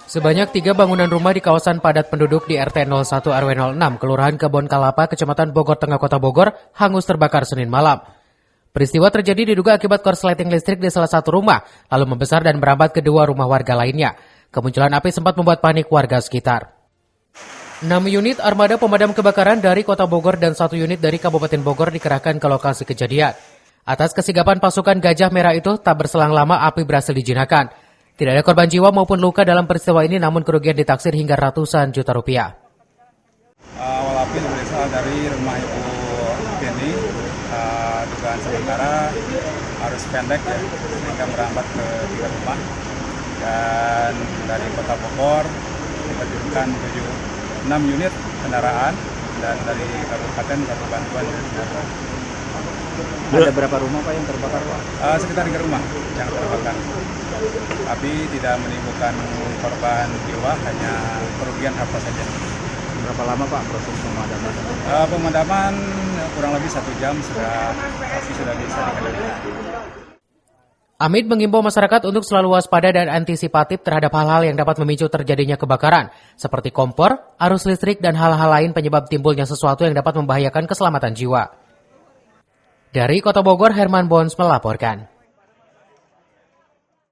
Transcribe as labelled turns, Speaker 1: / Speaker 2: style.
Speaker 1: Sebanyak 3 bangunan rumah di kawasan padat penduduk di RT 01 RW 06, Kelurahan Kebon Kalapa, Kecamatan Bogor Tengah, Kota Bogor, hangus terbakar Senin malam. Peristiwa terjadi diduga akibat korsleting listrik di salah satu rumah, lalu membesar dan merambat ke 2 rumah warga lainnya. Kemunculan api sempat membuat panik warga sekitar. 6 unit armada pemadam kebakaran dari Kota Bogor dan 1 unit dari Kabupaten Bogor dikerahkan ke lokasi kejadian. Atas kesigapan pasukan Gajah Merah itu, tak berselang lama api berhasil dijinakan. Tidak ada korban jiwa maupun luka dalam peristiwa ini, namun kerugian ditaksir hingga ratusan juta rupiah.
Speaker 2: Awal api berasal dari rumah Ibu Penny, dugaan sementara arus pendek ya, sehingga merambat ke 3 rumah. Dan dari Kota Bogor diterjunkan 6 unit kendaraan, dan dari Kabupaten satu bantuan.
Speaker 3: Ada berapa rumah Pak yang terbakar Pak?
Speaker 2: Sekitar 3 rumah yang terbakar. Api tidak menimbulkan korban jiwa, hanya kerugian harta saja.
Speaker 3: Berapa lama Pak proses pemadaman?
Speaker 2: Pemadaman kurang lebih 1 jam api sudah bisa dikendalikan.
Speaker 1: Amit mengimbau masyarakat untuk selalu waspada dan antisipatif terhadap hal-hal yang dapat memicu terjadinya kebakaran, seperti kompor, arus listrik, dan hal-hal lain penyebab timbulnya sesuatu yang dapat membahayakan keselamatan jiwa. Dari Kota Bogor, Herman Bons melaporkan.